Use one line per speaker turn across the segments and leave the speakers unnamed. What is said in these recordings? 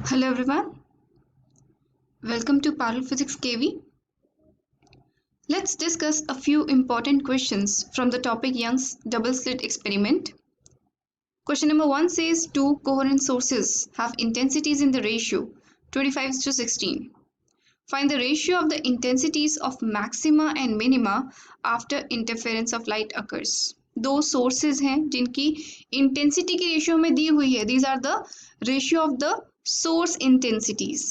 Hello everyone, welcome to Parallel Physics KV. Let's discuss a few important questions from the topic Young's double slit experiment. Question number 1 says two coherent sources have intensities in the ratio 25:16. Find the ratio of the intensities of maxima and minima after interference of light occurs. दो sources हैं जिनकी intensity की ratio में दी हुई है. These are the ratio of the source intensities.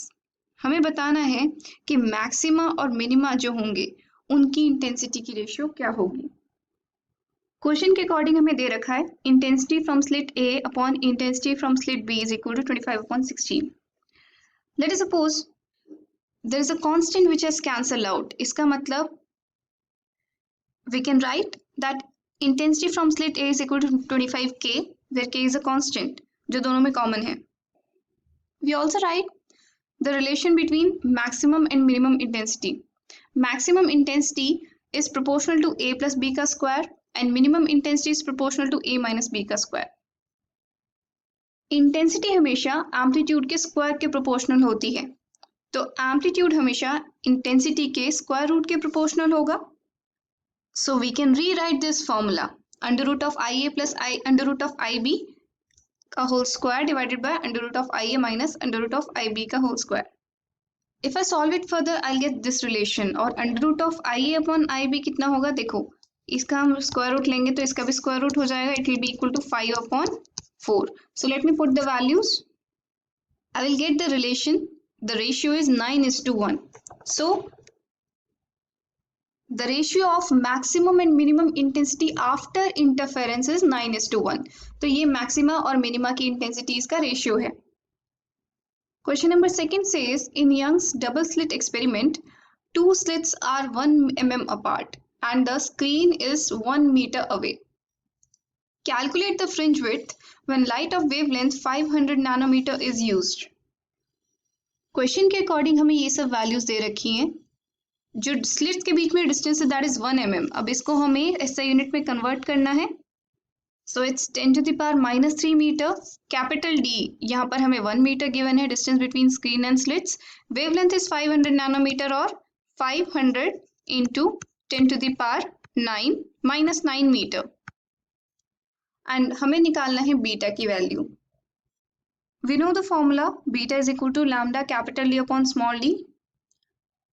हमें बताना है कि मैक्सिमा और मिनिमा जो होंगे उनकी इंटेंसिटी की रेशियो क्या होगी. क्वेश्चन के अकॉर्डिंग हमें दे रखा है intensity from slit A upon intensity from slit B is equal to 25/16. Let us suppose there is a constant which has cancel out. इसका मतलब we can write that intensity from slit A is equal to 25k where k is a constant जो दोनों में common है. We also write the relation between maximum and minimum intensity. Maximum intensity is proportional to a plus b का square and minimum intensity is proportional to a minus b का square. Intensity हमेशा amplitude के square के proportional होती है, तो amplitude हमेशा intensity के square root के proportional होगा. So we can rewrite this formula under root of ia plus I under root of ib का whole square divided by under root of ia minus under root of ib का whole square. If I solve it further, I'll get this relation और under root of IA upon IB कितना होगा. देखो इसका हम square root लेंगे तो इसका भी square root हो जाएगा. It will be equal to 5/4. So let me put the values. I will get the relation. The ratio is 9:1. So the ratio of maximum and minimum intensity after interference is 9:1. तो ये maxima और minima की intensities का ratio है. Question number 2 says, in Young's double slit experiment, two slits are 1 mm apart and the screen is 1 meter away. Calculate the fringe width when light of wavelength 500 nanometer is used. Question के according हमें ये सब values दे रखी हैं. जो slits के बीच में distance है that is 1 mm. अब इसको हमें SI unit में convert करना है. So it's 10 to the power minus 3 meter. Capital D यहाँ पर हमें 1 meter given है distance between screen and slits. Wavelength is 500 nanometer और 500 into 10 to the power 9 minus 9 meter. And हमें निकालना है बीटा की value. We know the formula beta is equal to lambda capital D upon small d.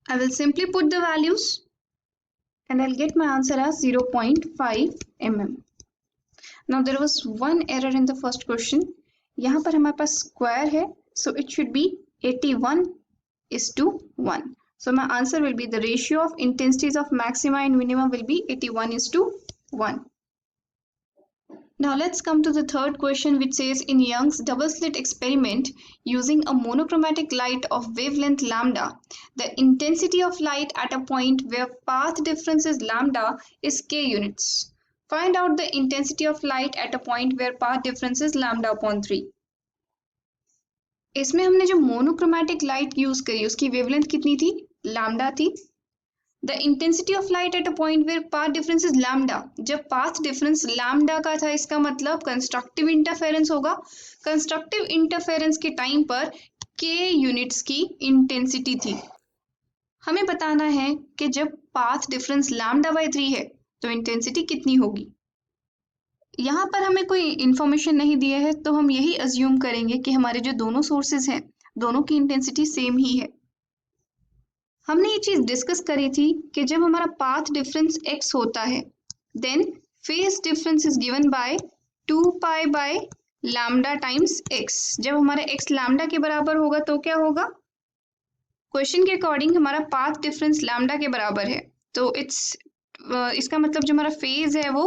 I will simply put the values and I'll get my answer as 0.5 mm. Now there was one error in the first question. यहाँ पर हमारे पास square है, so it should be 81:1. So my answer will be the ratio of intensities of maxima and minima will be 81:1. Now let's come to the third question which says, in Young's double slit experiment using a monochromatic light of wavelength lambda, the intensity of light at a point where path difference is lambda is k units. Find out the intensity of light at a point where path difference is lambda upon 3. इसमें हमने जो monochromatic light use करी उसकी wavelength कितनी थी? Lambda थी. The intensity of light at a point where path difference is lambda. जब path difference lambda का था इसका मतलब कंस्ट्रक्टिव इंटरफेरेंस होगा. कंस्ट्रक्टिव इंटरफेरेंस के टाइम पर k यूनिट्स की इंटेंसिटी थी. हमें बताना है कि जब पाथ डिफरेंस लैम्डा बाई 3 है तो इंटेंसिटी कितनी होगी. यहाँ पर हमें कोई इंफॉर्मेशन नहीं दिया है तो हम यही अज्यूम करेंगे कि हमारे जो दोनों सोर्सेज हैं दोनों की इंटेंसिटी सेम ही है. हमने ये चीज डिस्कस करी थी कि जब हमारा पाथ डिफरेंस x होता है then phase difference is given by 2 pi by lambda times x. जब हमारा x लैम्डा के बराबर होगा तो क्या होगा? क्वेश्चन के अकॉर्डिंग हमारा पाथ डिफरेंस लैम्डा के बराबर है तो इसका मतलब जो हमारा फेज है वो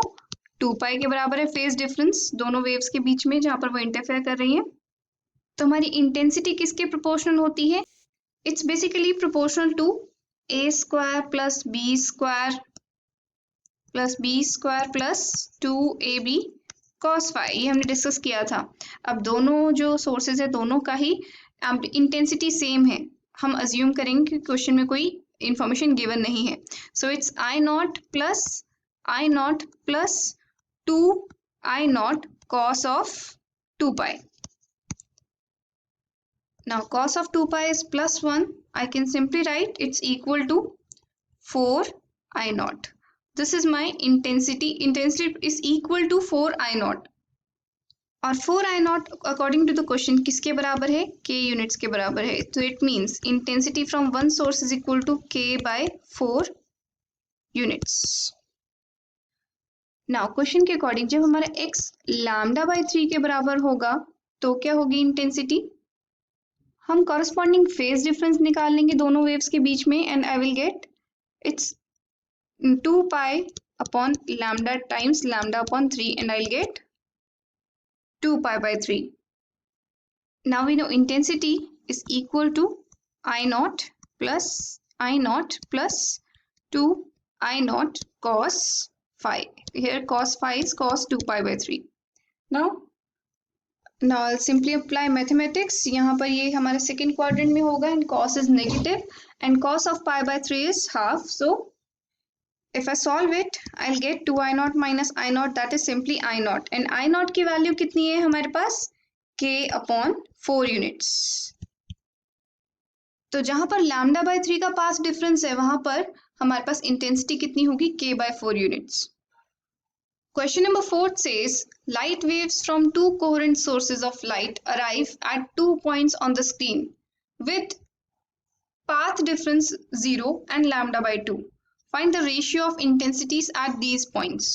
2 पाई के बराबर है. फेज डिफरेंस दोनों वेव्स के बीच में जहां पर वो इंटरफेयर कर रही हैं. तो हमारी इंटेंसिटी किसके प्रोपोर्शनल होती है? It's basically proportional to a square plus b square plus b square plus 2ab cos phi. ये हमने डिस्कस किया था. अब दोनों जो सोर्सेज है दोनों का ही इंटेंसिटी सेम है. हम अज्यूम करेंगे कि क्वेश्चन में कोई इंफॉर्मेशन गिवन नहीं है. So it's I naught plus 2 I naught cos of 2 pi. Now cos of 2 pi is plus 1. I can simply write it's equal to 4 I naught. This is my intensity. Intensity is equal to 4 I naught. और 4 I naught according to the question किसके बराबर है? K units के बराबर है. तो it means intensity from one source is equal to K by 4 units. Now question के according जब हमारा x लैम्डा बाय 3 के बराबर होगा तो क्या होगी इंटेंसिटी? हम कॉरस्पॉन्डिंग फेज डिफरेंस निकाल लेंगे दोनों वेव्स के बीच में and I will get it's 2 pi upon lambda times lambda upon 3 and I'll get 2 pi by 3. Now we know intensity is equal to I naught plus 2 I naught cos phi. Here cos phi is cos 2 pi by 3. Now I'll simply apply mathematics. यहाँ पर ये हमारे second quadrant में होगा and cos is negative and cos of pi by 3 is half. So if I solve it, I'll get 2 I naught minus I naught, that is simply I naught. And I naught की value कितनी है हमारे पास? K upon 4 units. तो जहां पर lambda by 3 का पास difference है वहां पर हमारे पास इंटेंसिटी कितनी होगी? K by 4 units. Question number 4 says, light waves from two coherent sources of light arrive at 2 points on the screen with path difference 0 and lambda by 2. Find the ratio of intensities at these points.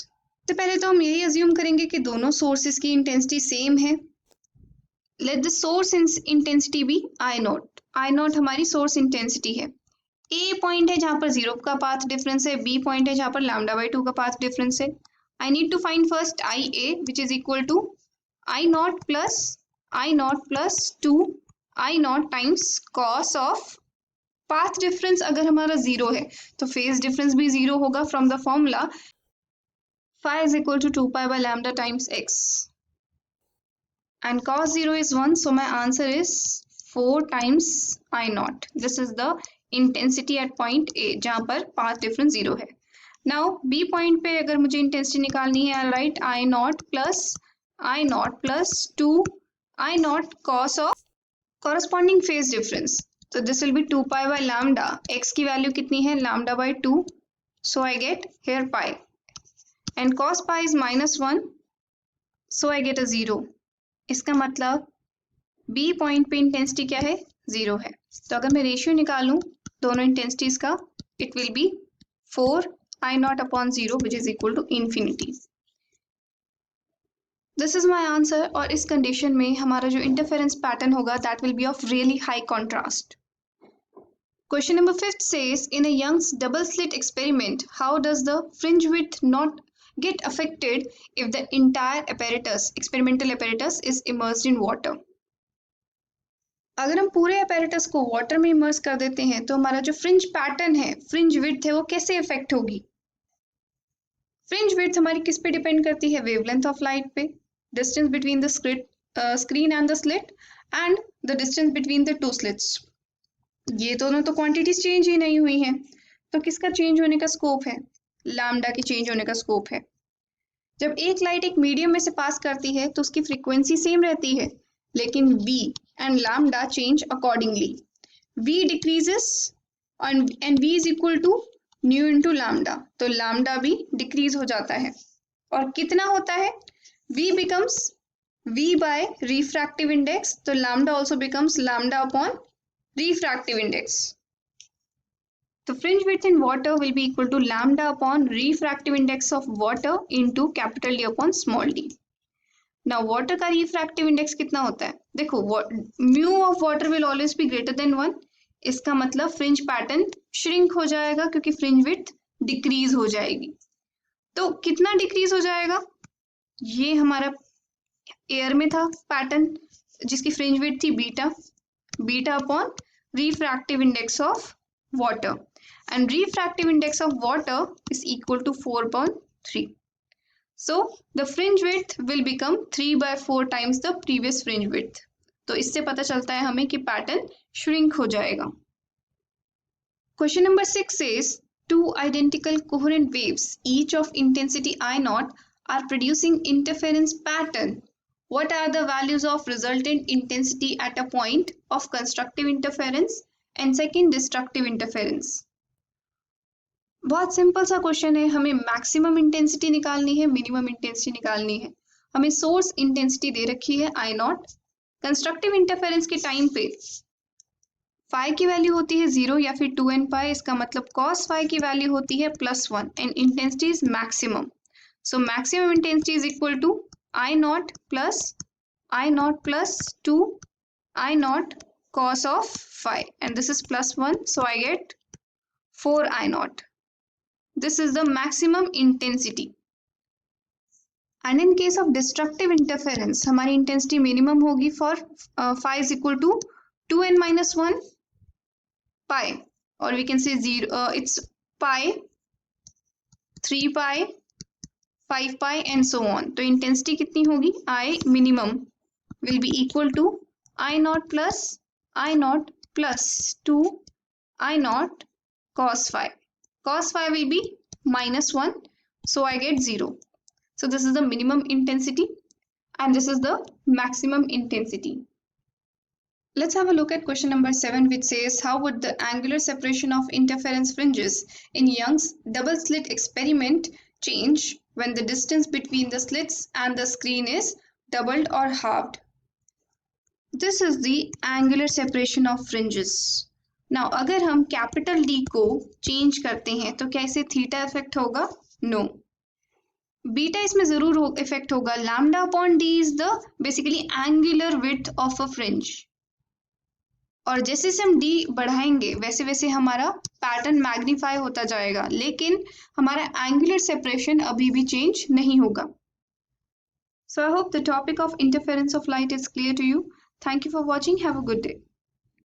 तो पहले तो हम यही assume करेंगे कि दोनों sources की intensity same है. Let the source intensity be I naught. I naught हमारी सोर्स इंटेंसिटी है. A पॉइंट है जहां पर 0 का पाथ डिफरेंस है, B पॉइंट है जहां पर लैम्डा बाई 2 का पाथ डिफरेंस है. I need to find first IA, which is equal to I naught plus 2 I naught times cos of path difference. अगर हमारा 0 है तो phase difference भी 0 होगा. From the formula phi is equal to 2 pi by lambda times x and cos 0 is 1, so my answer is 4 times I naught. This is the intensity at point A जहाँ पर path difference 0 है. Now B point पे अगर मुझे intensity निकालनी है, I'll write I naught plus 2 I naught cos of corresponding phase difference. So this will be 2 pi by lambda. X की value कितनी है? Lambda by 2. So I get here pi. And cos pi is -1. So I get a 0. इसका मतलब B point पे intensity क्या है? 0 है. तो अगर मैं रेशियो निकालूं दोनों इंटेंसिटीज का, it will be 4 I naught upon 0 which is equal to infinity. This is my answer. और इस कंडीशन में हमारा जो इंटरफेरेंस पैटर्न होगा that will be of really high contrast. Question number 5 says, in a Young's double slit experiment, how does the fringe width not get affected if the entire experimental apparatus is immersed in water? अगर हम पूरे apparatus को water में immerse कर देते हैं तो हमारा जो फ्रिंज पैटर्न है, फ्रिंज विड्थ है, वो कैसे इफेक्ट होगी? फ्रिंज विड्थ हमारी किस पे डिपेंड करती है? वेवलेंथ ऑफ लाइट पे, distance between the screen and the slit and the distance between the two slits. ये दोनों तो क्वांटिटीज चेंज ही नहीं हुई हैं, तो किसका चेंज होने का स्कोप है? लैम्डा की चेंज होने का स्कोप है. जब एक लाइट एक मीडियम में से पास करती है तो उसकी फ्रीक्वेंसी सेम रहती है, लेकिन V and lambda change accordingly. V decreases and V is equal to nu into lambda. तो lambda भी डिक्रीज हो जाता है. और कितना होता है? V becomes V by refractive index. तो lambda also becomes lambda upon refractive index. तो fringe width in water will be equal to lambda upon refractive index of water into capital D upon small d. Now water का refractive index कितना होता है? देखो mu of water will always be greater than 1. इसका मतलब fringe pattern shrink हो जाएगा क्योंकि fringe width decrease हो जाएगी. तो कितना decrease हो जाएगा? ये हमारा एयर में था पैटर्न जिसकी fringe width थी beta upon refractive index of water, and refractive index of water is equal to 4/3. So the fringe width will become 3 by 4 times the previous fringe width. तो इससे पता चलता है हमें कि पैटर्न श्रिंक हो जाएगा. Question number 6 says, two identical coherent waves, each of intensity I naught, are producing interference pattern What are the values of resultant intensity at a point of constructive interference and second destructive interference? बहुत simple सा question है, हमें maximum intensity निकालनी है, minimum intensity निकालनी है। हमें source intensity दे रखी है I नॉट। कंस्ट्रक्टिव इंटरफेरेंस के टाइम पे फाई की वैल्यू होती है 0 या फिर 2n पाई, इसका मतलब cos फाई की वैल्यू होती है +1 and intensity is maximum. So maximum intensity is equal to I naught plus 2 I naught cos of phi and this is +1, so I get 4 I not. This is the maximum intensity. And in case of destructive interference, हमारी intensity minimum होगी for phi is equal to 2n minus 1 pi, or we can say 0, it's pi, 3 pi, 5 pi and so on. तो intensity कितनी होगी? I minimum will be equal to I naught plus 2 I naught cos phi. Cos phi will be -1, so I get 0. So this is the minimum intensity and this is the maximum intensity. Let's have a look at question number 7, which says, how would the angular separation of interference fringes in Young's double slit experiment change when the distance between the slits and the screen is doubled or halved? This is the angular separation of fringes. Now अगर हम capital D को change करते हैं तो क्या इसे theta effect होगा? No. Beta इसमें जरूर इफेक्ट होगा। Lambda upon D is the basically angular width of a fringe, और जैसे से हम डी बढ़ाएंगे वैसे वैसे हमारा पैटर्न मैग्नीफाई होता जाएगा, लेकिन हमारा एंगुलर सेपरेशन अभी भी चेंज नहीं होगा। So I hope the topic of interference of light is clear to you. Thank you for watching. Have a good day.